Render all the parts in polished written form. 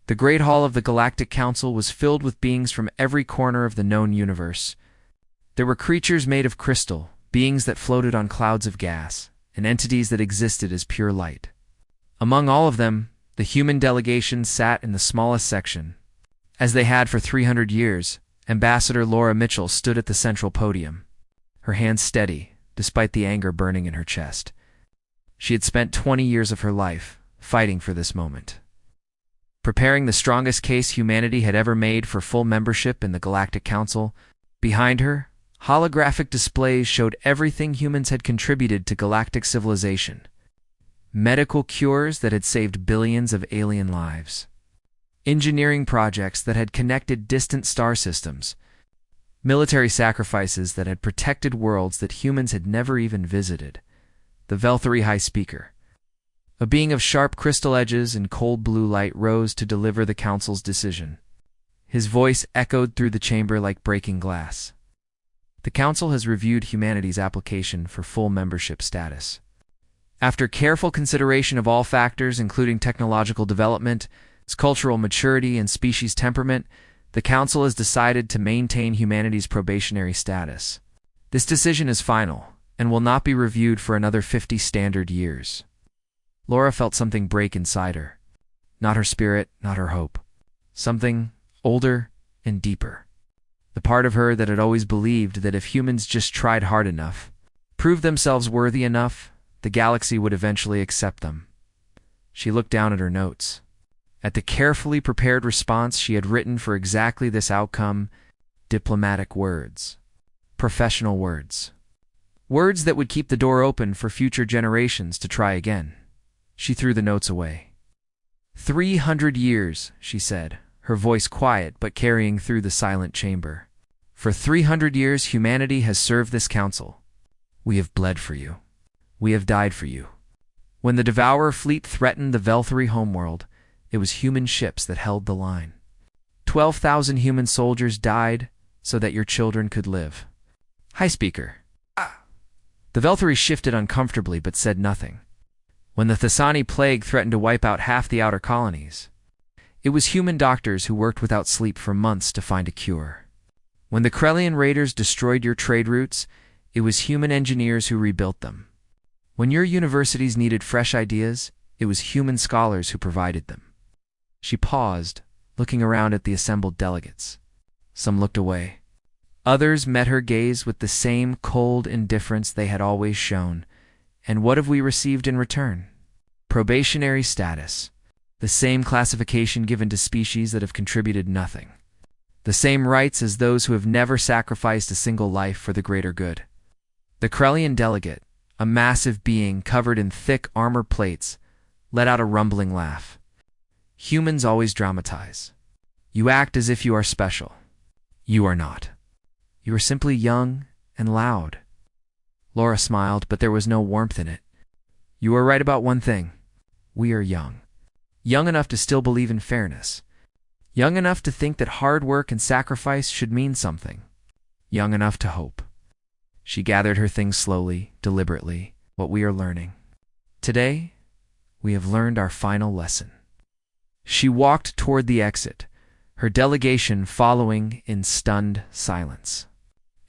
The Great Hall of the Galactic Council was filled with beings from every corner of the known universe. There were creatures made of crystal, beings that floated on clouds of gas, and entities that existed as pure light. Among all of them, the human delegation sat in the smallest section. As they had for 300 years, Ambassador Laura Mitchell stood at the central podium, her hands steady, despite the anger burning in her chest. She had spent 20 years of her life fighting for this moment, preparing the strongest case humanity had ever made for full membership in the Galactic Council. Behind her, holographic displays showed everything humans had contributed to galactic civilization. Medical cures that had saved billions of alien lives. Engineering projects that had connected distant star systems. Military sacrifices that had protected worlds that humans had never even visited. The Velthari High Speaker, a being of sharp crystal edges and cold blue light, rose to deliver the Council's decision. His voice echoed through the chamber like breaking glass. The Council has reviewed humanity's application for full membership status. After careful consideration of all factors, including technological development, its cultural maturity, and species temperament, the Council has decided to maintain humanity's probationary status. This decision is final and will not be reviewed for another 50 standard years. Laura felt something break inside her. Not her spirit, not her hope. Something older and deeper. The part of her that had always believed that if humans just tried hard enough, proved themselves worthy enough, the galaxy would eventually accept them. She looked down at her notes, at the carefully prepared response she had written for exactly this outcome. Diplomatic words. Professional words. Words that would keep the door open for future generations to try again. She threw the notes away. 300 years, she said, her voice quiet but carrying through the silent chamber. For 300 years humanity has served this council. We have bled for you. We have died for you. When the Devourer fleet threatened the Velthari homeworld, it was human ships that held the line. 12,000 human soldiers died so that your children could live. High Speaker. The Velthari shifted uncomfortably but said nothing. When the Thessani plague threatened to wipe out half the outer colonies, it was human doctors who worked without sleep for months to find a cure. When the Krellian raiders destroyed your trade routes, it was human engineers who rebuilt them. When your universities needed fresh ideas, it was human scholars who provided them. She paused, looking around at the assembled delegates. Some looked away. Others met her gaze with the same cold indifference they had always shown. And what have we received in return? Probationary status. The same classification given to species that have contributed nothing. The same rights as those who have never sacrificed a single life for the greater good. The Krellian delegate, a massive being covered in thick armor plates, let out a rumbling laugh. Humans always dramatize. You act as if you are special. You are not. You are simply young and loud. Laura smiled, but there was no warmth in it. You are right about one thing. We are young. Young enough to still believe in fairness. Young enough to think that hard work and sacrifice should mean something. Young enough to hope. She gathered her things slowly, deliberately, what we are learning. Today, we have learned our final lesson. She walked toward the exit, her delegation following in stunned silence.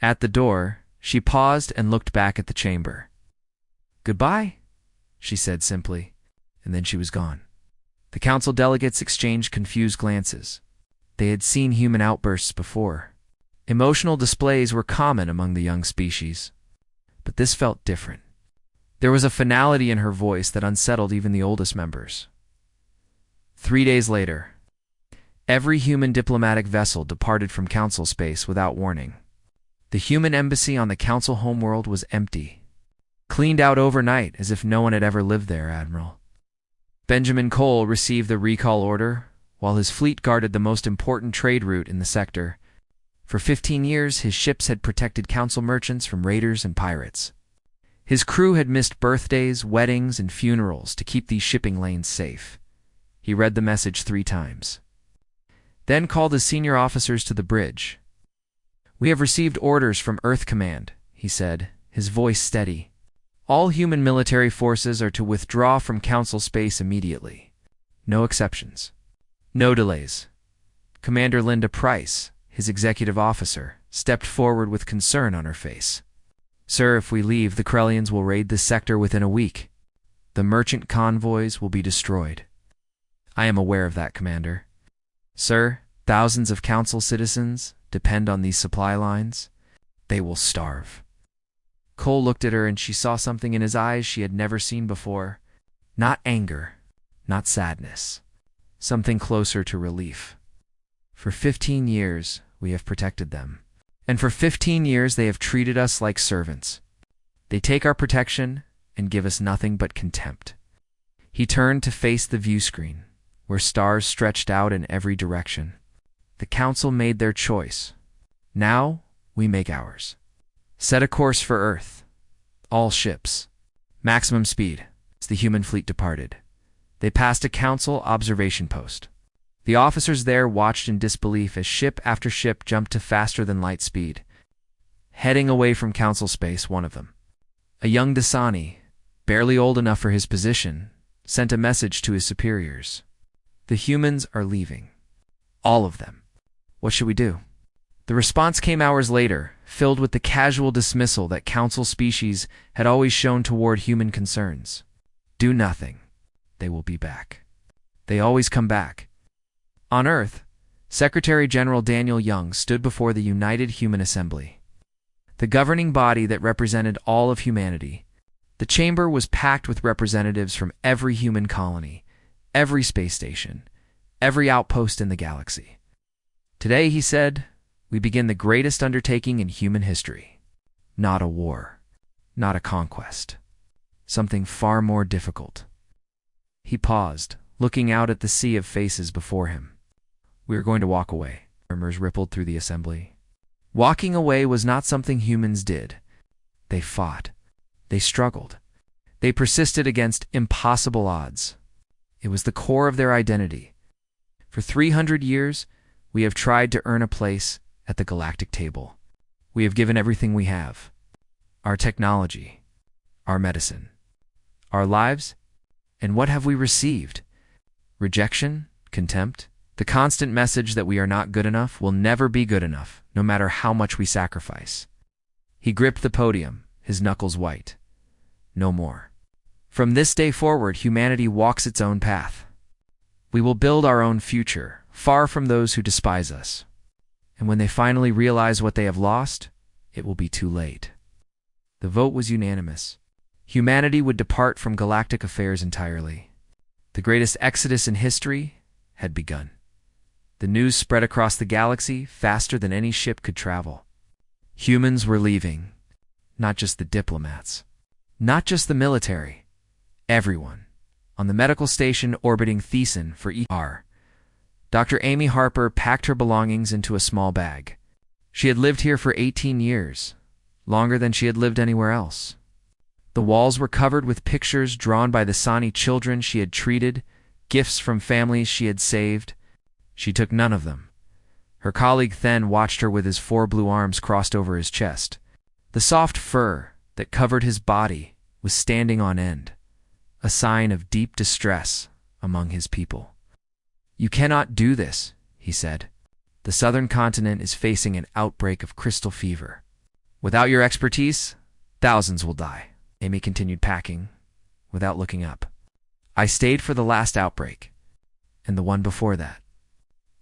At the door, she paused and looked back at the chamber. Goodbye, she said simply, and then she was gone. The council delegates exchanged confused glances. They had seen human outbursts before. Emotional displays were common among the young species. But this felt different. There was a finality in her voice that unsettled even the oldest members. 3 days later, every human diplomatic vessel departed from council space without warning. The human embassy on the council homeworld was empty. Cleaned out overnight as if no one had ever lived there, Admiral. Benjamin Cole received the recall order, while his fleet guarded the most important trade route in the sector. For 15 years, his ships had protected council merchants from raiders and pirates. His crew had missed birthdays, weddings, and funerals to keep these shipping lanes safe. He read the message 3 times. Then called his senior officers to the bridge. We have received orders from Earth Command, he said, his voice steady. All human military forces are to withdraw from council space immediately. No exceptions. No delays. Commander Linda Price, his executive officer, stepped forward with concern on her face. Sir, if we leave, the Krellians will raid this sector within a week. The merchant convoys will be destroyed. I am aware of that, Commander. Sir, thousands of Council citizens depend on these supply lines. They will starve. Cole looked at her and she saw something in his eyes she had never seen before. Not anger, not sadness. Something closer to relief. For 15 years, we have protected them. And for 15 years, they have treated us like servants. They take our protection and give us nothing but contempt. He turned to face the view screen, where stars stretched out in every direction. The Council made their choice. Now, we make ours. Set a course for Earth. All ships. Maximum speed. As the human fleet departed, they passed a Council observation post. The officers there watched in disbelief as ship after ship jumped to faster than light speed. Heading away from Council space, one of them, a young Dasani, barely old enough for his position, sent a message to his superiors. The humans are leaving. All of them. What should we do? The response came hours later, filled with the casual dismissal that Council species had always shown toward human concerns. Do nothing. They will be back. They always come back. On Earth, Secretary General Daniel Young stood before the United Human Assembly, the governing body that represented all of humanity. The chamber was packed with representatives from every human colony, every space station, every outpost in the galaxy. Today, he said, we begin the greatest undertaking in human history. Not a war, not a conquest. Something far more difficult. He paused, looking out at the sea of faces before him. We are going to walk away. Murmurs rippled through the assembly. Walking away was not something humans did. They fought. They struggled. They persisted against impossible odds. It was the core of their identity. For 300 years, we have tried to earn a place at the galactic table. We have given everything we have. Our technology, our medicine, our lives, and what have we received? Rejection? Contempt? The constant message that we are not good enough will never be good enough, no matter how much we sacrifice. He gripped the podium, his knuckles white. No more. From this day forward, humanity walks its own path. We will build our own future, far from those who despise us. And when they finally realize what they have lost, it will be too late. The vote was unanimous. Humanity would depart from galactic affairs entirely. The greatest exodus in history had begun. The news spread across the galaxy faster than any ship could travel. Humans were leaving. Not just the diplomats. Not just the military. Everyone. On the medical station orbiting Thiessen for ER, Dr. Amy Harper packed her belongings into a small bag. She had lived here for 18 years, longer than she had lived anywhere else. The walls were covered with pictures drawn by the Sani children she had treated, gifts from families she had saved. She took none of them. Her colleague Then watched her with his 4 blue arms crossed over his chest. The soft fur that covered his body was standing on end, a sign of deep distress among his people. You cannot do this, he said. The southern continent is facing an outbreak of crystal fever. Without your expertise, thousands will die. Amy continued packing, without looking up. I stayed for the last outbreak, and the one before that.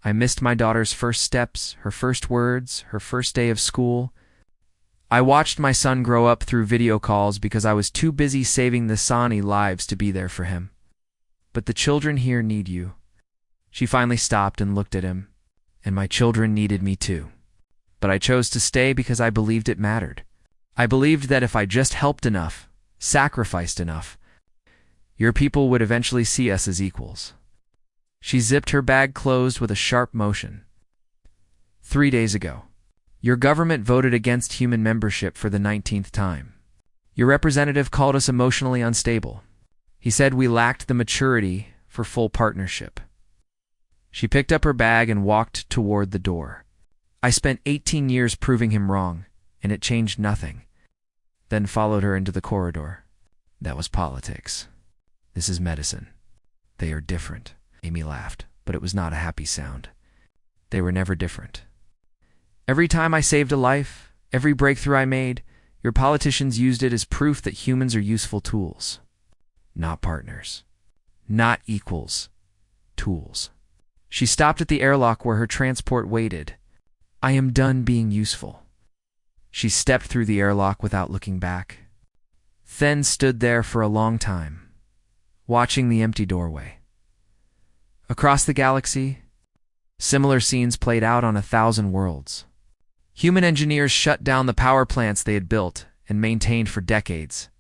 I missed my daughter's first steps, her first words, her first day of school. I watched my son grow up through video calls because I was too busy saving the Sani lives to be there for him. But the children here need you. She finally stopped and looked at him, and my children needed me too. But I chose to stay because I believed it mattered. I believed that if I just helped enough, sacrificed enough, your people would eventually see us as equals. She zipped her bag closed with a sharp motion. 3 days ago, your government voted against human membership for the 19th time. Your representative called us emotionally unstable. He said we lacked the maturity for full partnership. She picked up her bag and walked toward the door. I spent 18 years proving him wrong, and it changed nothing. Then followed her into the corridor. That was politics. This is medicine. They are different. Amy laughed. but it was not a happy sound. They were never different. Every time I saved a life, every breakthrough I made, your politicians used it as proof that humans are useful tools. Not partners. Not equals. Tools. She stopped at the airlock where her transport waited. I am done being useful. She stepped through the airlock without looking back. Then stood there for a long time, watching the empty doorway. Across the galaxy, similar scenes played out on 1,000 worlds. Human engineers shut down the power plants they had built and maintained for decades.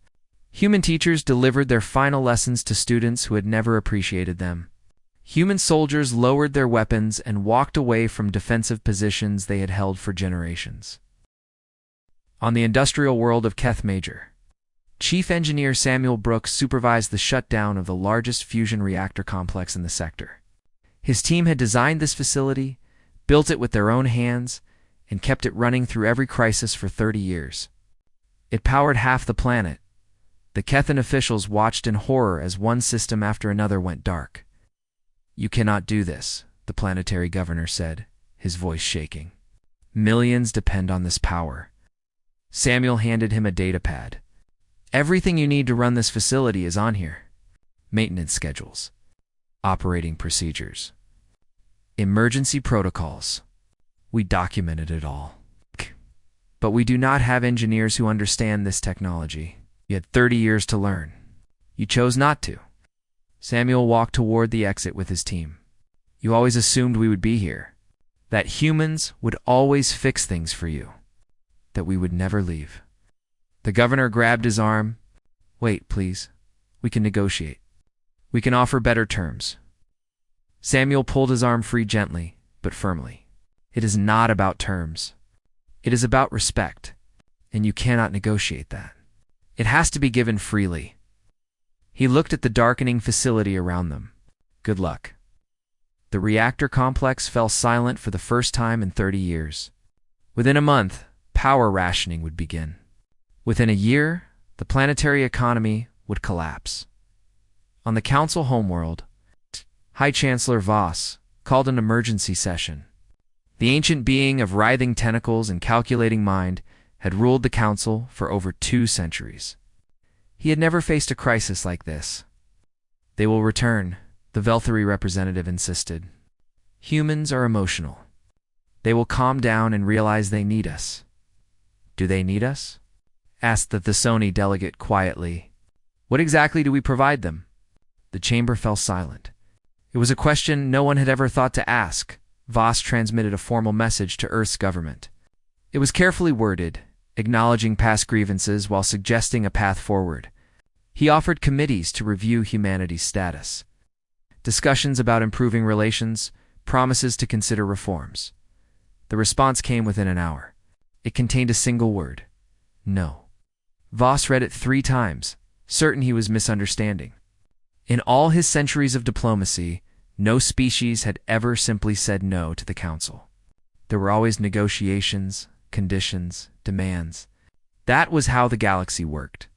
Human teachers delivered their final lessons to students who had never appreciated them. Human soldiers lowered their weapons and walked away from defensive positions they had held for generations. On the industrial world of Keth Major, Chief Engineer Samuel Brooks supervised the shutdown of the largest fusion reactor complex in the sector. His team had designed this facility, built it with their own hands, and kept it running through every crisis for 30 years. It powered half the planet. The Kethan officials watched in horror as one system after another went dark. You cannot do this, the planetary governor said, his voice shaking. Millions depend on this power. Samuel handed him a datapad. Everything you need to run this facility is on here. Maintenance schedules, operating procedures, emergency protocols. We documented it all. But we do not have engineers who understand this technology. You had 30 years to learn. You chose not to. Samuel walked toward the exit with his team. You always assumed we would be here, that humans would always fix things for you, that we would never leave. The governor grabbed his arm. Wait, please. We can negotiate. We can offer better terms. Samuel pulled his arm free gently, but firmly. It is not about terms. It is about respect, and you cannot negotiate that. It has to be given freely. He looked at the darkening facility around them. Good luck. The reactor complex fell silent for the first time in 30 years. Within a month, power rationing would begin. Within a year, the planetary economy would collapse. On the council homeworld, High Chancellor Voss called an emergency session. The ancient being of writhing tentacles and calculating mind had ruled the council for over 2 centuries. He had never faced a crisis like this. They will return, the Velthari representative insisted. Humans are emotional. They will calm down and realize they need us. Do they need us? Asked the Thessoni delegate quietly. What exactly do we provide them? The chamber fell silent. It was a question no one had ever thought to ask. Voss transmitted a formal message to Earth's government. It was carefully worded, acknowledging past grievances while suggesting a path forward. He offered committees to review humanity's status, discussions about improving relations, promises to consider reforms. The response came within an hour. It contained a single word: no. Voss read it 3 times, certain he was misunderstanding. In all his centuries of diplomacy, no species had ever simply said no to the council. There were always negotiations, conditions, demands. That was how the galaxy worked.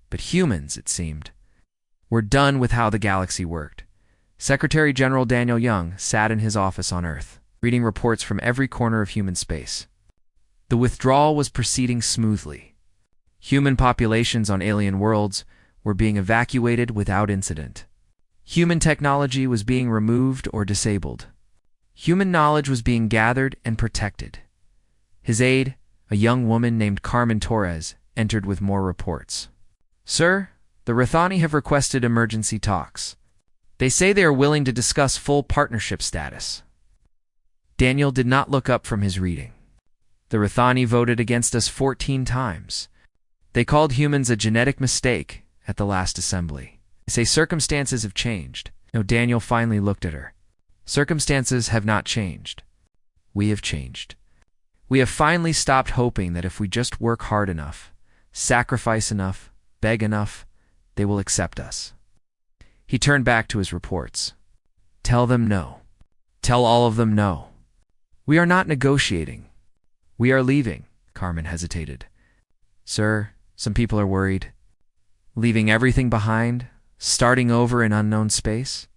But humans, it seemed, were done with how the galaxy worked. Secretary General Daniel Young sat in his office on Earth, reading reports from every corner of human space. The withdrawal was proceeding smoothly. Human populations on alien worlds were being evacuated without incident. Human technology was being removed or disabled. Human knowledge was being gathered and protected. His aide, a young woman named Carmen Torres, entered with more reports. Sir, the Rathani have requested emergency talks. They say they are willing to discuss full partnership status. Daniel did not look up from his reading. The Rathani voted against us 14 times. They called humans a genetic mistake at the last assembly. They say circumstances have changed. No, Daniel finally looked at her. Circumstances have not changed. We have changed. We have finally stopped hoping that if we just work hard enough, sacrifice enough, beg enough, they will accept us. He turned back to his reports. Tell them no. Tell all of them no. We are not negotiating. We are leaving. Carmen hesitated. Sir, some people are worried. Leaving everything behind, starting over in unknown space?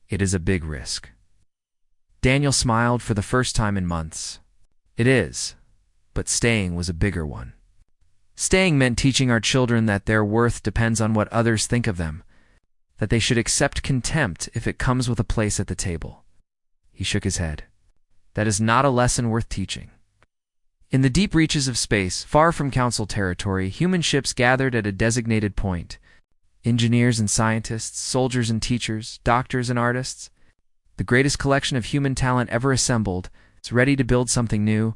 It is a big risk. Daniel smiled for the first time in months. It is, but staying was a bigger one. Staying meant teaching our children that their worth depends on what others think of them, that they should accept contempt if it comes with a place at the table. He shook his head. That is not a lesson worth teaching. In the deep reaches of space, far from Council territory, human ships gathered at a designated point. Engineers and scientists, soldiers and teachers, doctors and artists. The greatest collection of human talent ever assembled, is ready to build something new.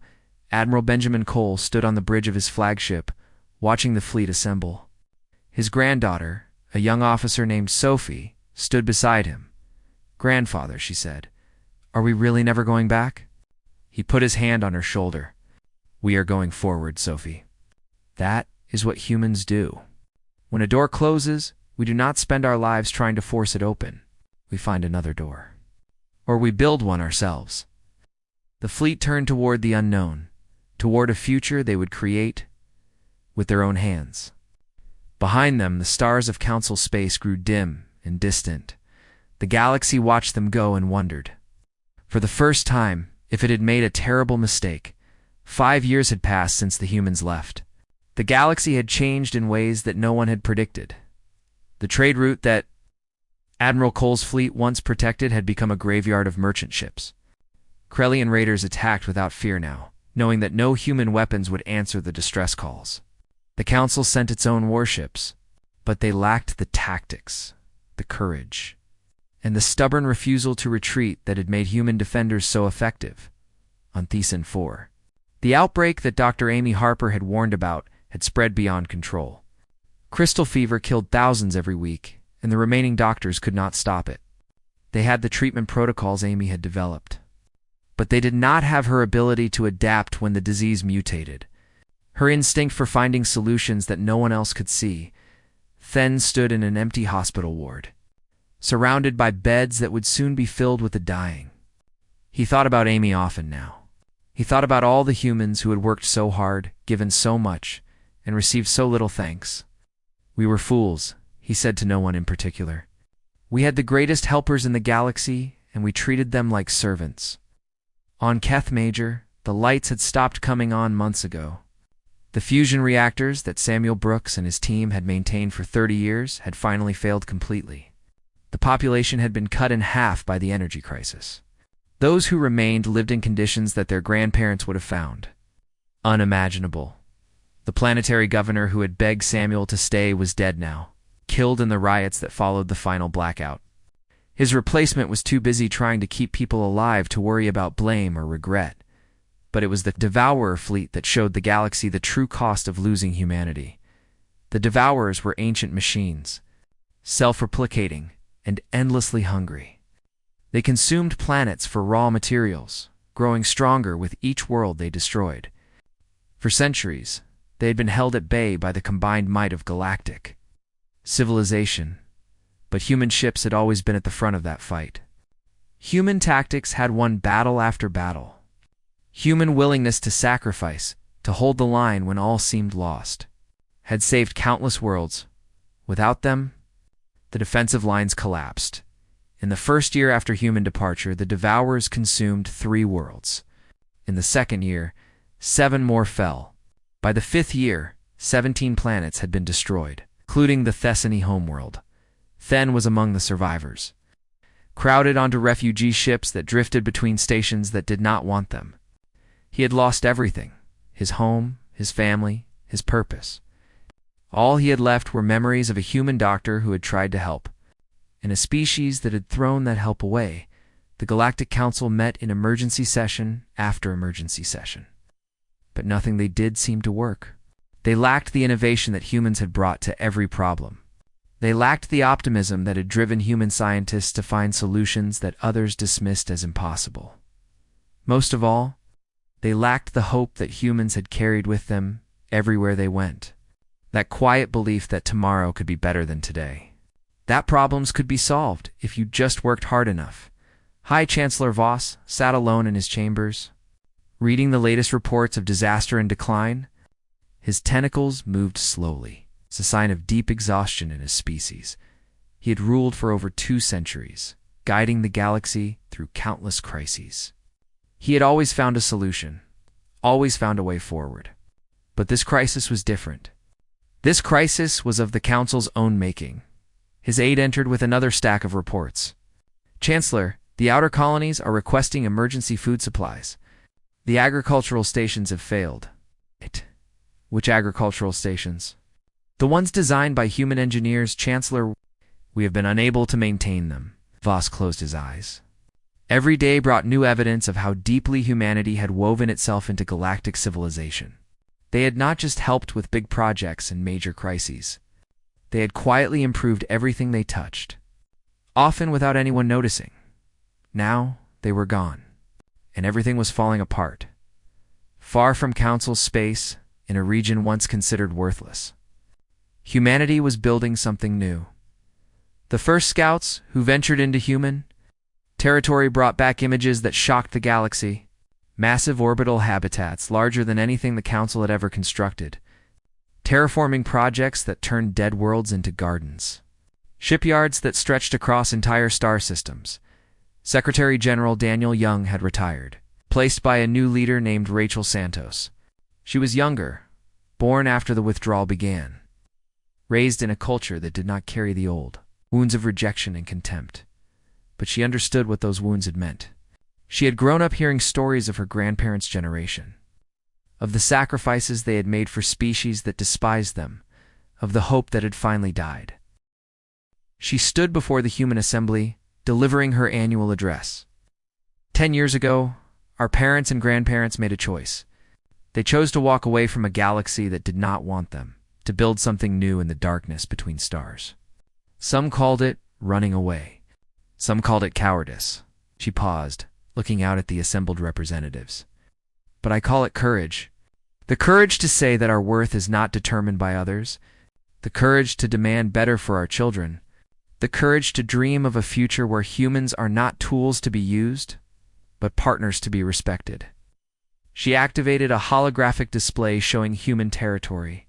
Admiral Benjamin Cole stood on the bridge of his flagship, watching the fleet assemble. His granddaughter, a young officer named Sophie, stood beside him. "Grandfather," she said, "are we really never going back?" He put his hand on her shoulder. "We are going forward, Sophie. That is what humans do. When a door closes, we do not spend our lives trying to force it open. We find another door. Or we build one ourselves." The fleet turned toward the unknown, toward a future they would create with their own hands. Behind them, the stars of Council space grew dim and distant. The galaxy watched them go and wondered. For the first time, if it had made a terrible mistake, 5 years had passed since the humans left. The galaxy had changed in ways that no one had predicted. The trade route that Admiral Cole's fleet once protected had become a graveyard of merchant ships. Krellian raiders attacked without fear now, knowing that no human weapons would answer the distress calls. The Council sent its own warships, but they lacked the tactics, the courage, and the stubborn refusal to retreat that had made human defenders so effective. On Thesan 4, the outbreak that Dr. Amy Harper had warned about had spread beyond control. Crystal fever killed thousands every week, and the remaining doctors could not stop it. They had the treatment protocols Amy had developed, but they did not have her ability to adapt when the disease mutated. Her instinct for finding solutions that no one else could see. Then stood in an empty hospital ward, surrounded by beds that would soon be filled with the dying. He thought about Amy often now. He thought about all the humans who had worked so hard, given so much, and received so little thanks. "We were fools," he said to no one in particular. "We had the greatest helpers in the galaxy, and we treated them like servants." On Keth Major, the lights had stopped coming on months ago. The fusion reactors that Samuel Brooks and his team had maintained for 30 years had finally failed completely. The population had been cut in half by the energy crisis. Those who remained lived in conditions that their grandparents would have found unimaginable. The planetary governor who had begged Samuel to stay was dead now, killed in the riots that followed the final blackout. His replacement was too busy trying to keep people alive to worry about blame or regret. But it was the Devourer fleet that showed the galaxy the true cost of losing humanity. The Devourers were ancient machines, self-replicating and endlessly hungry. They consumed planets for raw materials, growing stronger with each world they destroyed. For centuries, they had been held at bay by the combined might of galactic civilization, but human ships had always been at the front of that fight. Human tactics had won battle after battle. Human willingness to sacrifice, to hold the line when all seemed lost, had saved countless worlds. Without them, the defensive lines collapsed. In the first year after human departure, the Devourers consumed 3 worlds. In the second year, 7 more fell. By the 5th year, 17 planets had been destroyed, including the Thessany homeworld. Then was among the survivors, crowded onto refugee ships that drifted between stations that did not want them. He had lost everything: his home, his family, his purpose. All he had left were memories of a human doctor who had tried to help. In a species that had thrown that help away, the Galactic Council met in emergency session after emergency session. But nothing they did seemed to work. They lacked the innovation that humans had brought to every problem. They lacked the optimism that had driven human scientists to find solutions that others dismissed as impossible. Most of all, they lacked the hope that humans had carried with them everywhere they went. That quiet belief that tomorrow could be better than today. That problems could be solved if you just worked hard enough. High Chancellor Voss sat alone in his chambers, reading the latest reports of disaster and decline. His tentacles moved slowly. It's a sign of deep exhaustion in his species. He had ruled for over 2 centuries, guiding the galaxy through countless crises. He had always found a solution, always found a way forward. But this crisis was different. This crisis was of the Council's own making. His aide entered with another stack of reports. Chancellor, the outer colonies are requesting emergency food supplies. The agricultural stations have failed. Which agricultural stations? The ones designed by human engineers, Chancellor. We have been unable to maintain them. Voss closed his eyes. Every day brought new evidence of how deeply humanity had woven itself into galactic civilization. They had not just helped with big projects and major crises. They had quietly improved everything they touched, often without anyone noticing. Now they were gone, and everything was falling apart. Far from Council space, in a region once considered worthless, humanity was building something new. The first scouts who ventured into human territory brought back images that shocked the galaxy. Massive orbital habitats, larger than anything the Council had ever constructed. Terraforming projects that turned dead worlds into gardens. Shipyards that stretched across entire star systems. Secretary General Daniel Young had retired, placed by a new leader named Rachel Santos. She was younger, born after the withdrawal began. Raised in a culture that did not carry the old wounds of rejection and contempt. But she understood what those wounds had meant. She had grown up hearing stories of her grandparents' generation, of the sacrifices they had made for species that despised them, of the hope that had finally died. She stood before the human assembly, delivering her annual address. 10 years ago, our parents and grandparents made a choice. They chose to walk away from a galaxy that did not want them, to build something new in the darkness between stars. Some called it running away. Some called it cowardice. She paused, looking out at the assembled representatives. But I call it courage. The courage to say that our worth is not determined by others. The courage to demand better for our children. The courage to dream of a future where humans are not tools to be used, but partners to be respected. She activated a holographic display showing human territory.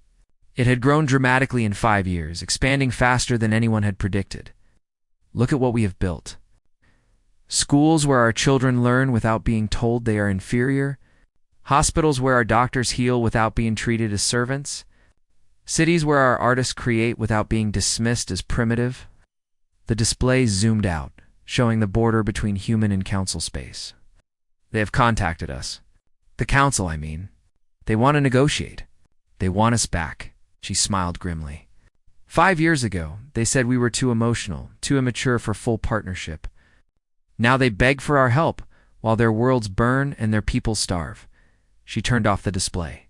It had grown dramatically in 5 years, expanding faster than anyone had predicted. Look at what we have built. Schools where our children learn without being told they are inferior. Hospitals where our doctors heal without being treated as servants. Cities where our artists create without being dismissed as primitive. The display zoomed out, showing the border between human and council space. They have contacted us. The council, I mean. They want to negotiate. They want us back. She smiled grimly. 5 years ago, they said we were too emotional, too immature for full partnership. Now they beg for our help, while their worlds burn and their people starve. She turned off the display.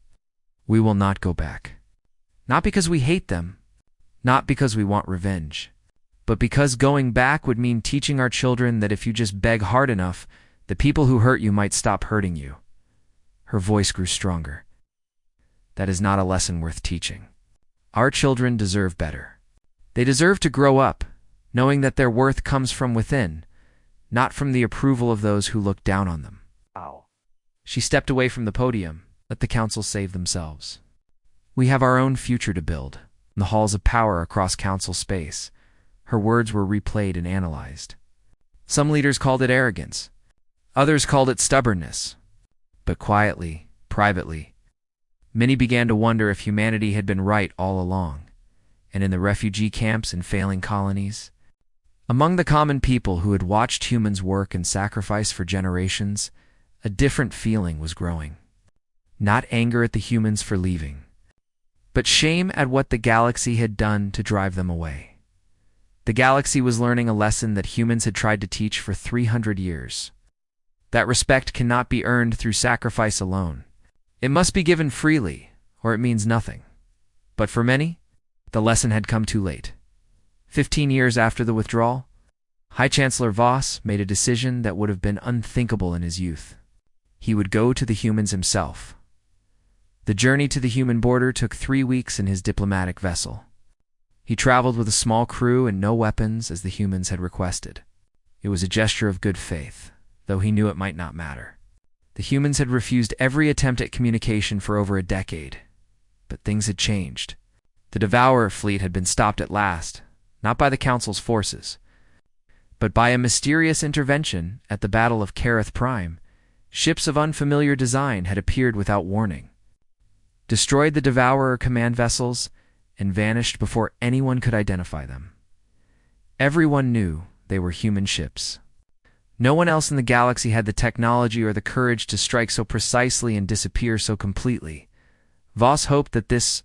We will not go back. Not because we hate them, not because we want revenge, but because going back would mean teaching our children that if you just beg hard enough, the people who hurt you might stop hurting you. Her voice grew stronger. That is not a lesson worth teaching. Our children deserve better. They deserve to grow up, knowing that their worth comes from within, not from the approval of those who look down on them. Ow. She stepped away from the podium, let the council save themselves. We have our own future to build, in the halls of power across council space. Her words were replayed and analyzed. Some leaders called it arrogance. Others called it stubbornness. But quietly, privately, many began to wonder if humanity had been right all along. And in the refugee camps and failing colonies, among the common people who had watched humans work and sacrifice for generations, a different feeling was growing. Not anger at the humans for leaving, but shame at what the galaxy had done to drive them away. The galaxy was learning a lesson that humans had tried to teach for 300 years. That respect cannot be earned through sacrifice alone. It must be given freely, or it means nothing. But for many, the lesson had come too late. 15 years after the withdrawal, High Chancellor Voss made a decision that would have been unthinkable in his youth. He would go to the humans himself. The journey to the human border took 3 weeks in his diplomatic vessel. He traveled with a small crew and no weapons as the humans had requested. It was a gesture of good faith, though he knew it might not matter. The humans had refused every attempt at communication for over a decade. But things had changed. The Devourer fleet had been stopped at last, not by the Council's forces, But by a mysterious intervention at the Battle of Kareth Prime, ships of unfamiliar design had appeared without warning, destroyed the Devourer command vessels, and vanished before anyone could identify them. Everyone knew they were human ships. No one else in the galaxy had the technology or the courage to strike so precisely and disappear so completely. Voss hoped that this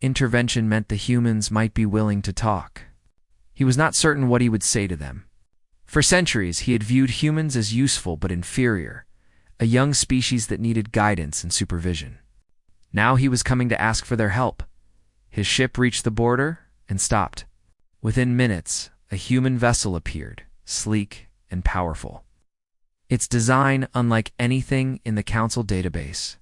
intervention meant the humans might be willing to talk. He was not certain what he would say to them. For centuries, he had viewed humans as useful but inferior, a young species that needed guidance and supervision. Now he was coming to ask for their help. His ship reached the border and stopped. Within minutes, a human vessel appeared, sleek and powerful. Its design unlike anything in the Council database.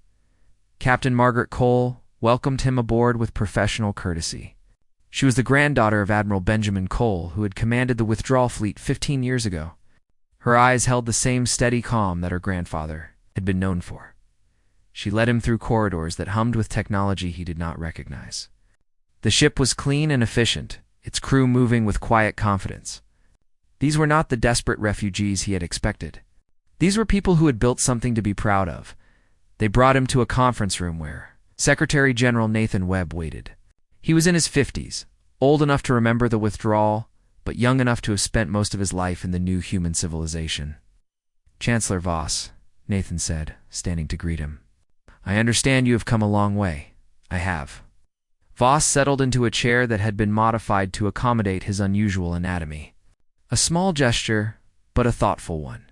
Captain Margaret Cole welcomed him aboard with professional courtesy. She was the granddaughter of Admiral Benjamin Cole, who had commanded the withdrawal fleet 15 years ago. Her eyes held the same steady calm that her grandfather had been known for. She led him through corridors that hummed with technology he did not recognize. The ship was clean and efficient, its crew moving with quiet confidence. These were not the desperate refugees he had expected. These were people who had built something to be proud of. They brought him to a conference room where Secretary General Nathan Webb waited. He was in his 50s, old enough to remember the withdrawal, but young enough to have spent most of his life in the new human civilization. "Chancellor Voss," Nathan said, standing to greet him. "I understand you have come a long way." "I have." Voss settled into a chair that had been modified to accommodate his unusual anatomy. A small gesture, but a thoughtful one.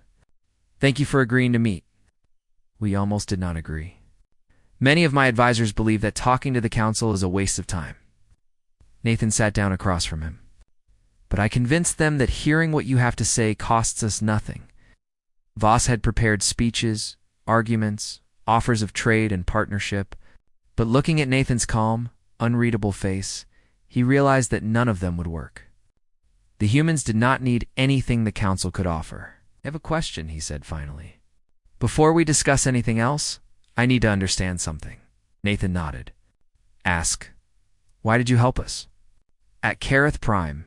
"Thank you for agreeing to meet." "We almost did not agree. Many of my advisors believe that talking to the Council is a waste of time." Nathan sat down across from him. "But I convinced them that hearing what you have to say costs us nothing." Voss had prepared speeches, arguments, offers of trade and partnership, but looking at Nathan's calm, unreadable face, he realized that none of them would work. The humans did not need anything the Council could offer. "I have a question," he said finally. "Before we discuss anything else, I need to understand something." Nathan nodded. "Ask. Why did you help us?" "At Kareth Prime,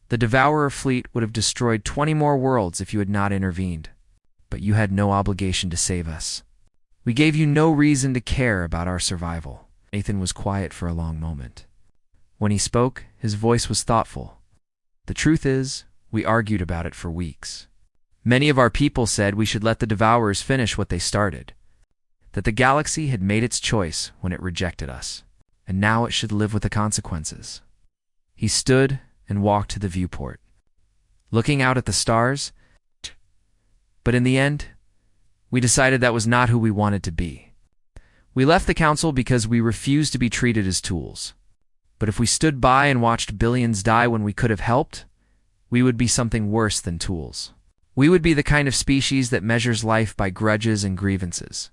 the Devourer fleet would have destroyed 20 more worlds if you had not intervened. But you had no obligation to save us. We gave you no reason to care about our survival." Nathan was quiet for a long moment. When he spoke, his voice was thoughtful. "The truth is, we argued about it for weeks. Many of our people said we should let the Devourers finish what they started, that the galaxy had made its choice when it rejected us, and now it should live with the consequences." He stood and walked to the viewport, looking out at the stars. "But in the end, we decided that was not who we wanted to be. We left the Council because we refused to be treated as tools. But if we stood by and watched billions die when we could have helped, we would be something worse than tools. We would be the kind of species that measures life by grudges and grievances."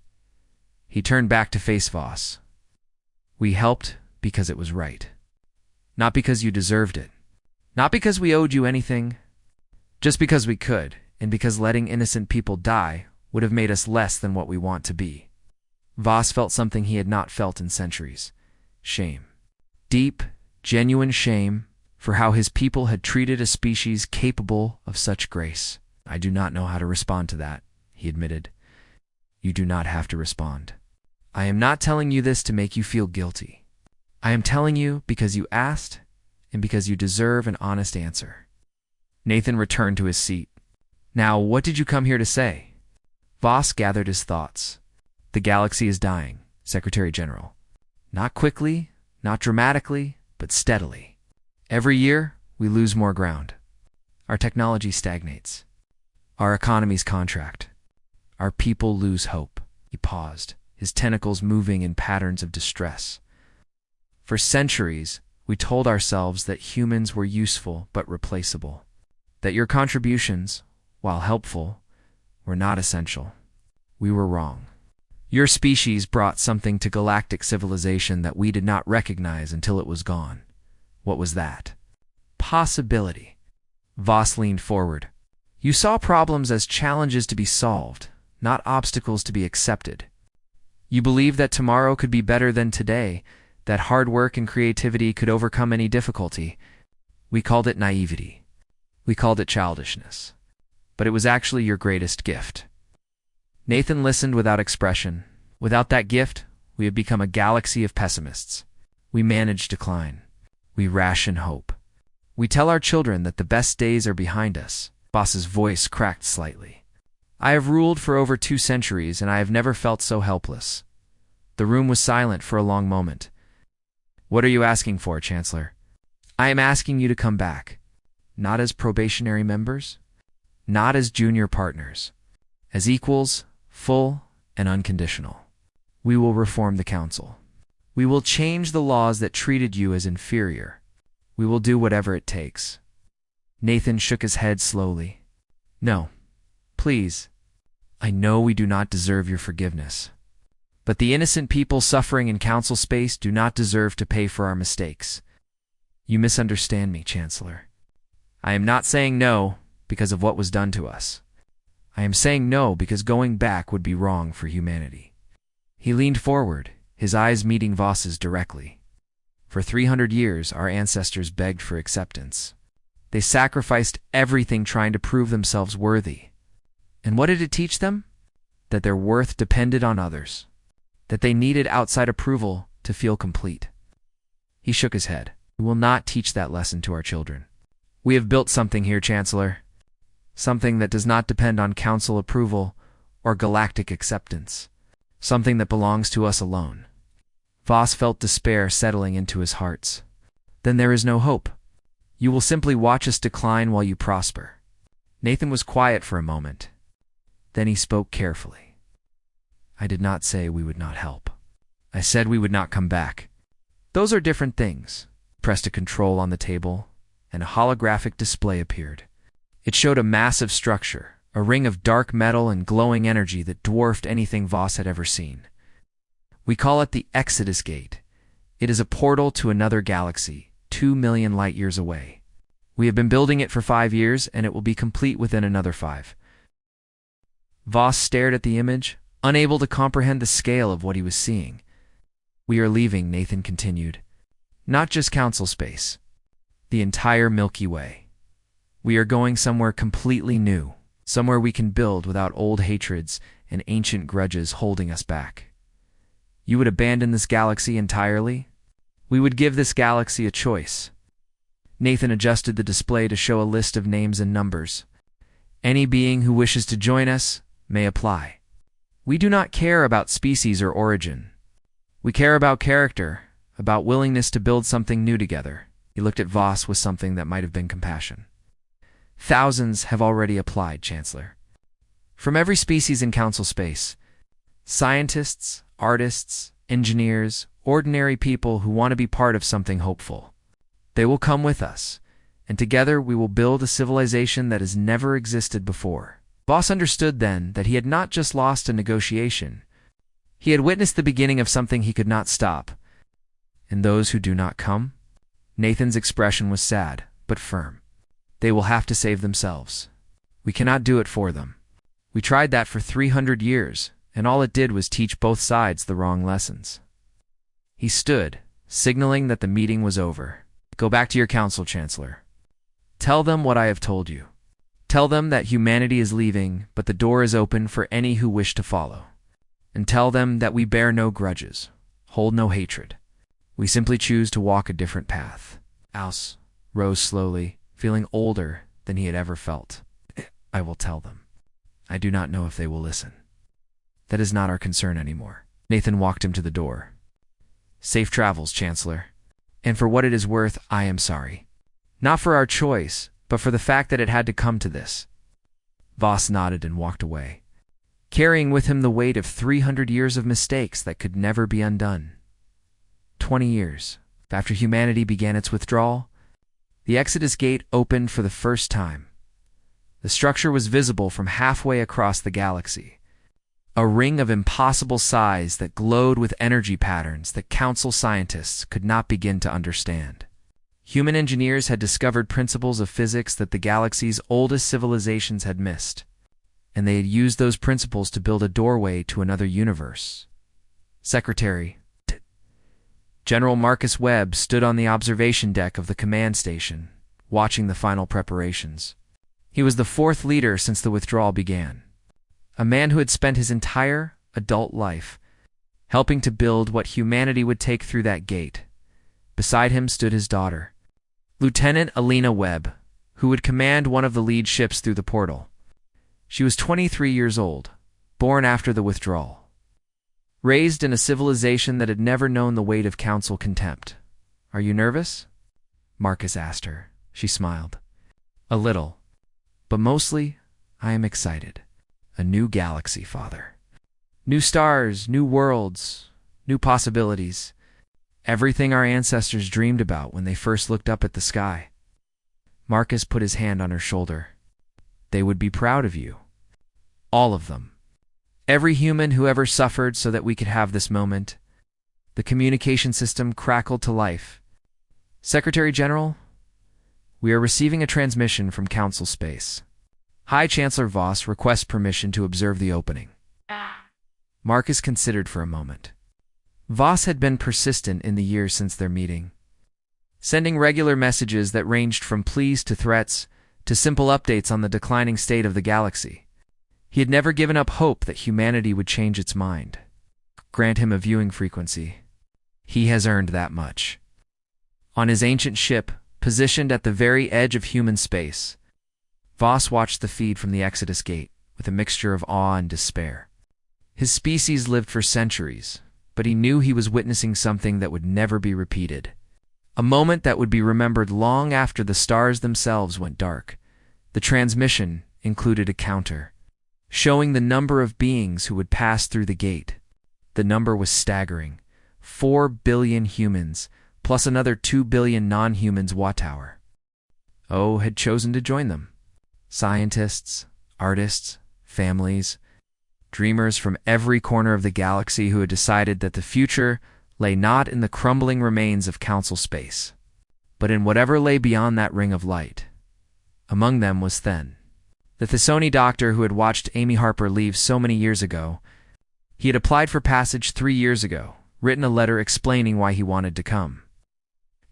He turned back to face Voss. "We helped because it was right. Not because you deserved it. Not because we owed you anything. Just because we could, and because letting innocent people die would have made us less than what we want to be." Voss felt something he had not felt in centuries. Shame. Deep, genuine shame for how his people had treated a species capable of such grace. "I do not know how to respond to that," he admitted. "You do not have to respond. I am not telling you this to make you feel guilty. I am telling you because you asked and because you deserve an honest answer." Nathan returned to his seat. "Now, what did you come here to say?" Voss gathered his thoughts. "The galaxy is dying, Secretary General. Not quickly, not dramatically, but steadily. Every year, we lose more ground. Our technology stagnates. Our economies contract. Our people lose hope." He paused, his tentacles moving in patterns of distress. "For centuries, we told ourselves that humans were useful but replaceable, that your contributions, while helpful, were not essential. We were wrong. Your species brought something to galactic civilization that we did not recognize until it was gone. What was that?" "Possibility." Voss leaned forward. "You saw problems as challenges to be solved, not obstacles to be accepted. You believed that tomorrow could be better than today, that hard work and creativity could overcome any difficulty. We called it naivety. We called it childishness, but it was actually your greatest gift. Nathan listened without expression. Without that gift, we have become a galaxy of pessimists. We manage decline. We ration hope. We tell our children that the best days are behind us. Boss's voice cracked slightly. I have ruled for over 2 centuries, and I have never felt so helpless. The room was silent for a long moment. What are you asking for, Chancellor? I am asking you to come back. Not as probationary members, not as junior partners, as equals, full and unconditional. We will reform the Council. We will change the laws that treated you as inferior. We will do whatever it takes. Nathan shook his head slowly. No, please. I know we do not deserve your forgiveness. But the innocent people suffering in Council space do not deserve to pay for our mistakes. You misunderstand me, Chancellor. I am not saying no because of what was done to us. I am saying no because going back would be wrong for humanity. He leaned forward, his eyes meeting Voss's directly. For 300 years, our ancestors begged for acceptance. They sacrificed everything trying to prove themselves worthy. And what did it teach them? That their worth depended on others. That they needed outside approval to feel complete. He shook his head. We will not teach that lesson to our children. We have built something here, Chancellor. Something that does not depend on Council approval or galactic acceptance. Something that belongs to us alone. Voss felt despair settling into his heart. Then there is no hope. You will simply watch us decline while you prosper. Nathan was quiet for a moment. Then he spoke carefully. I did not say we would not help. I said we would not come back. Those are different things. Pressed a control on the table, and a holographic display appeared. It showed a massive structure, a ring of dark metal and glowing energy that dwarfed anything Voss had ever seen. We call it the Exodus Gate. It is a portal to another galaxy, 2 million light years away. We have been building it for 5 years, and it will be complete within another 5. Voss stared at the image, unable to comprehend the scale of what he was seeing. We are leaving, Nathan continued. Not just Council space. The entire Milky Way. We are going somewhere completely new, somewhere we can build without old hatreds and ancient grudges holding us back. You would abandon this galaxy entirely? We would give this galaxy a choice. Nathan adjusted the display to show a list of names and numbers. Any being who wishes to join us may apply. We do not care about species or origin. We care about character, about willingness to build something new together. He looked at Voss with something that might have been compassion. Thousands have already applied, Chancellor. From every species in Council space. Scientists, artists, engineers, ordinary people who want to be part of something hopeful. They will come with us, and together we will build a civilization that has never existed before. Voss understood then that he had not just lost a negotiation. He had witnessed the beginning of something he could not stop. And those who do not come? Nathan's expression was sad, but firm. They will have to save themselves. We cannot do it for them. We tried that for 300 years, and all it did was teach both sides the wrong lessons. He stood, signaling that the meeting was over. Go back to your council, Chancellor. Tell them what I have told you. Tell them that humanity is leaving, but the door is open for any who wish to follow. And tell them that we bear no grudges, hold no hatred. We simply choose to walk a different path. Aus rose slowly, feeling older than he had ever felt. I will tell them. I do not know if they will listen. That is not our concern anymore. Nathan walked him to the door. Safe travels, Chancellor. And for what it is worth, I am sorry. Not for our choice, but for the fact that it had to come to this. Voss nodded and walked away, carrying with him the weight of 300 years of mistakes that could never be undone. 20 years after humanity began its withdrawal, the Exodus Gate opened for the first time. The structure was visible from halfway across the galaxy, a ring of impossible size that glowed with energy patterns that Council scientists could not begin to understand. Human engineers had discovered principles of physics that the galaxy's oldest civilizations had missed, and they had used those principles to build a doorway to another universe. Secretary General Marcus Webb stood on the observation deck of the command station, watching the final preparations. He was the fourth leader since the withdrawal began. A man who had spent his entire adult life helping to build what humanity would take through that gate. Beside him stood his daughter, Lieutenant Alina Webb, who would command one of the lead ships through the portal. She was 23 years old, born after the withdrawal. Raised in a civilization that had never known the weight of council contempt. "Are you nervous?" Marcus asked her. She smiled. "A little. But mostly, I am excited. A new galaxy, Father. New stars, new worlds, new possibilities. Everything our ancestors dreamed about when they first looked up at the sky." Marcus put his hand on her shoulder. "They would be proud of you. All of them. Every human who ever suffered so that we could have this moment." The communication system crackled to life. "Secretary General, we are receiving a transmission from Council Space. High Chancellor Voss requests permission to observe the opening." Marcus considered for a moment. Voss had been persistent in the years since their meeting, sending regular messages that ranged from pleas to threats to simple updates on the declining state of the galaxy. He had never given up hope that humanity would change its mind. Grant him a viewing frequency. He has earned that much. On his ancient ship, positioned at the very edge of human space, Voss watched the feed from the Exodus Gate with a mixture of awe and despair. His species lived for centuries, but he knew he was witnessing something that would never be repeated. A moment that would be remembered long after the stars themselves went dark. The transmission included a counter, showing the number of beings who would pass through the gate. The number was staggering. 4 billion humans, plus another 2 billion non-humans Wattower. O had chosen to join them. Scientists, artists, families, dreamers from every corner of the galaxy who had decided that the future lay not in the crumbling remains of Council Space, but in whatever lay beyond that ring of light. Among them was Then, the Thessoni doctor who had watched Amy Harper leave so many years ago. He had applied for passage 3 years ago, written a letter explaining why he wanted to come,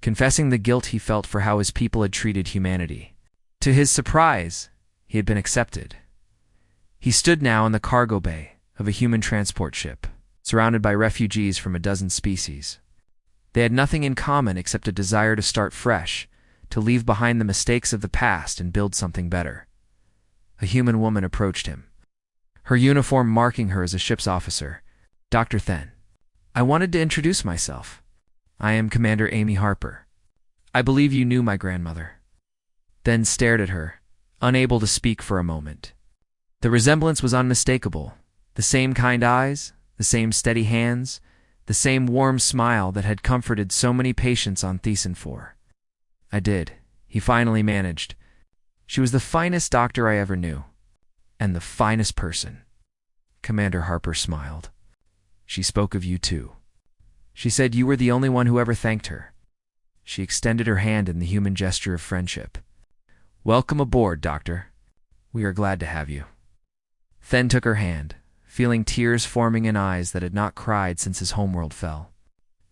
confessing the guilt he felt for how his people had treated humanity. To his surprise, he had been accepted. He stood now in the cargo bay of a human transport ship, surrounded by refugees from a dozen species. They had nothing in common except a desire to start fresh, to leave behind the mistakes of the past and build something better. A human woman approached him, her uniform marking her as a ship's officer. "Dr. Then, I wanted to introduce myself. I am Commander Amy Harper. I believe you knew my grandmother." Then stared at her, unable to speak for a moment. The resemblance was unmistakable. The same kind eyes, the same steady hands, the same warm smile that had comforted so many patients on Thesan 4. "I did," he finally managed. "She was the finest doctor I ever knew, and the finest person." Commander Harper smiled. "She spoke of you too. She said you were the only one who ever thanked her." She extended her hand in the human gesture of friendship. "Welcome aboard, Doctor. We are glad to have you." Then took her hand, feeling tears forming in eyes that had not cried since his homeworld fell.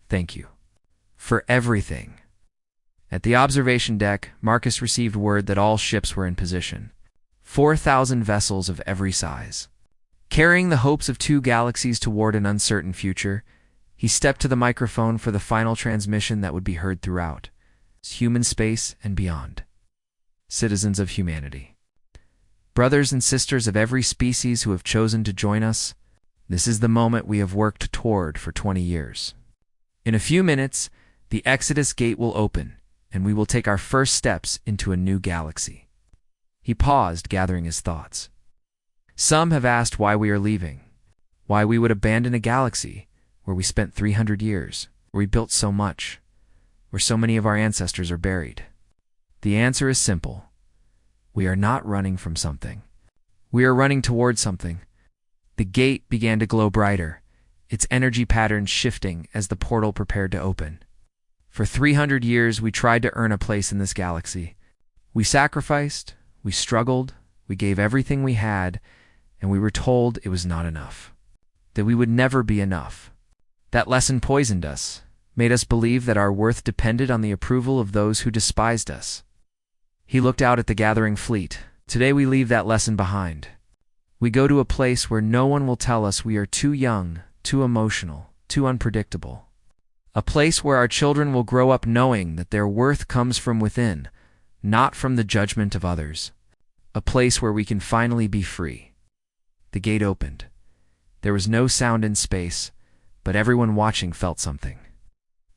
"Thank you. For everything." At the observation deck, Marcus received word that all ships were in position. 4,000 vessels of every size. Carrying the hopes of 2 galaxies toward an uncertain future, he stepped to the microphone for the final transmission that would be heard throughout human space and beyond. "Citizens of humanity. Brothers and sisters of every species who have chosen to join us, this is the moment we have worked toward for 20 years. In a few minutes, the Exodus Gate will open, and we will take our first steps into a new galaxy." He paused, gathering his thoughts. "Some have asked why we are leaving, why we would abandon a galaxy where we spent 300 years, where we built so much, where so many of our ancestors are buried. The answer is simple. We are not running from something. We are running toward something." The gate began to glow brighter, its energy patterns shifting as the portal prepared to open. For 300 years, we tried to earn a place in this galaxy. We sacrificed, we struggled, we gave everything we had, and we were told it was not enough, that we would never be enough. That lesson poisoned us, made us believe that our worth depended on the approval of those who despised us. He looked out at the gathering fleet. Today we leave that lesson behind. We go to a place where no one will tell us we are too young, too emotional, too unpredictable. A place where our children will grow up knowing that their worth comes from within, not from the judgment of others. A place where we can finally be free. The gate opened. There was no sound in space, but everyone watching felt something.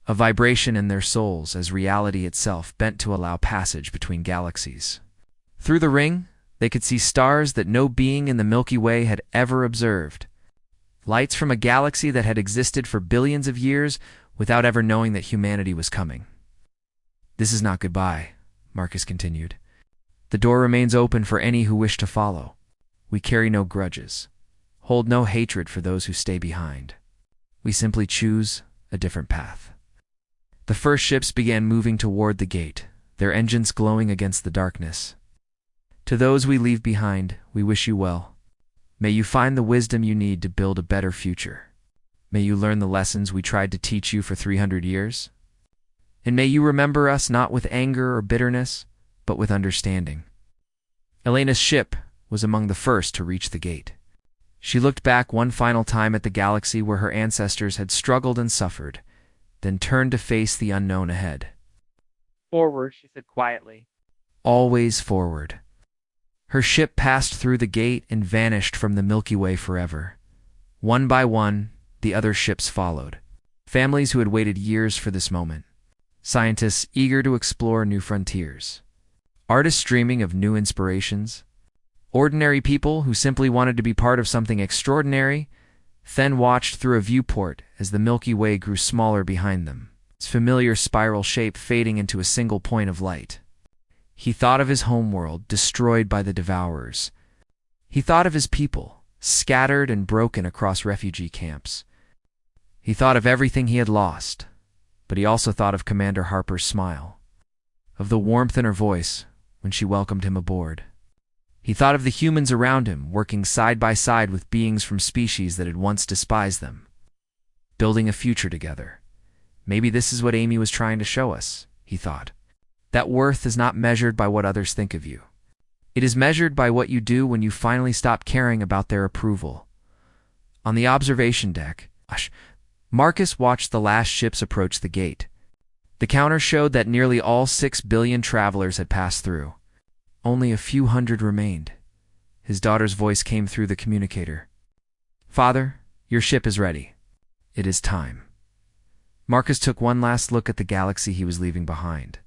A vibration in their souls as reality itself bent to allow passage between galaxies. Through the ring, they could see stars that no being in the Milky Way had ever observed. Lights from a galaxy that had existed for billions of years without ever knowing that humanity was coming. This is not goodbye, Marcus continued. The door remains open for any who wish to follow. We carry no grudges. Hold no hatred for those who stay behind. We simply choose a different path. The first ships began moving toward the gate, their engines glowing against the darkness. To those we leave behind, we wish you well. May you find the wisdom you need to build a better future. May you learn the lessons we tried to teach you for 300 years. And may you remember us not with anger or bitterness, but with understanding. Elena's ship was among the first to reach the gate. She looked back one final time at the galaxy where her ancestors had struggled and suffered, then turned to face the unknown ahead. Forward, she said quietly. Always forward. Her ship passed through the gate and vanished from the Milky Way forever. One by one, the other ships followed. Families who had waited years for this moment. Scientists eager to explore new frontiers. Artists dreaming of new inspirations. Ordinary people who simply wanted to be part of something extraordinary, then watched through a viewport as the Milky Way grew smaller behind them, its familiar spiral shape fading into a single point of light. He thought of his homeworld, destroyed by the Devourers. He thought of his people, scattered and broken across refugee camps. He thought of everything he had lost, but he also thought of Commander Harper's smile, of the warmth in her voice when she welcomed him aboard. He thought of the humans around him, working side by side with beings from species that had once despised them, building a future together. Maybe this is what Amy was trying to show us, he thought. That worth is not measured by what others think of you. It is measured by what you do when you finally stop caring about their approval. On the observation deck, Marcus watched the last ships approach the gate. The counter showed that nearly all 6 billion travelers had passed through. Only a few hundred remained. His daughter's voice came through the communicator. "Father, your ship is ready. It is time." Marcus took one last look at the galaxy he was leaving behind.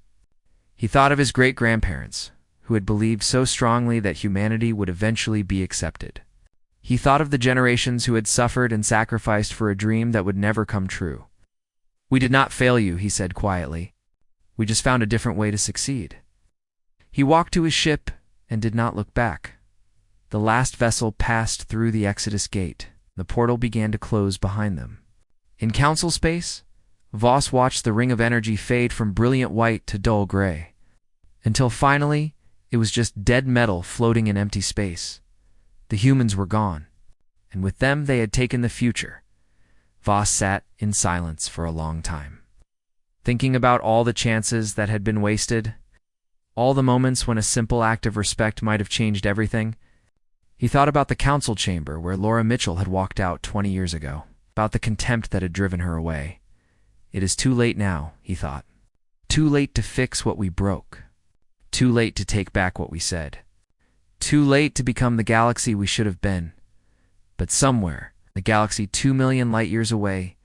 He thought of his great-grandparents, who had believed so strongly that humanity would eventually be accepted. He thought of the generations who had suffered and sacrificed for a dream that would never come true. "We did not fail you," he said quietly. "We just found a different way to succeed." He walked to his ship and did not look back. The last vessel passed through the Exodus gate. The portal began to close behind them. In council space, Voss watched the ring of energy fade from brilliant white to dull gray, until finally it was just dead metal floating in empty space. The humans were gone, and with them they had taken the future. Voss sat in silence for a long time, thinking about all the chances that had been wasted, all the moments when a simple act of respect might have changed everything. He thought about the council chamber where Laura Mitchell had walked out 20 years ago, about the contempt that had driven her away. It is too late now, he thought. Too late to fix what we broke. Too late to take back what we said. Too late to become the galaxy we should have been. But somewhere, the galaxy 2 million light-years away,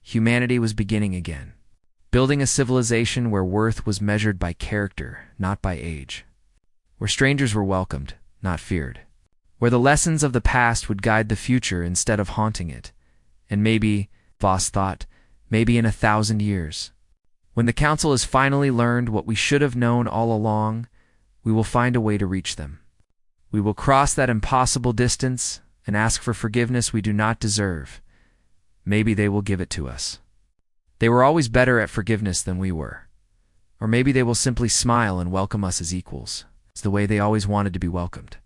humanity was beginning again, building a civilization where worth was measured by character, not by age, where strangers were welcomed, not feared, where the lessons of the past would guide the future instead of haunting it. And maybe, Voss thought, maybe in 1,000 years, when the council has finally learned what we should have known all along, we will find a way to reach them. We will cross that impossible distance and ask for forgiveness we do not deserve. Maybe they will give it to us. They were always better at forgiveness than we were. Or maybe they will simply smile and welcome us as equals. It's the way they always wanted to be welcomed.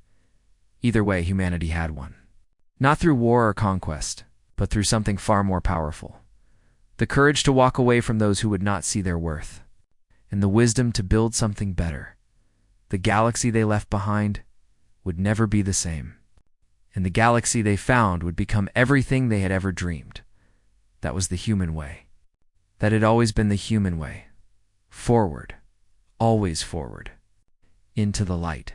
Either way, humanity had one. Not through war or conquest, but through something far more powerful. The courage to walk away from those who would not see their worth, and the wisdom to build something better. The galaxy they left behind would never be the same. And the galaxy they found would become everything they had ever dreamed. That was the human way. That had always been the human way. Forward. Always forward. Into the light.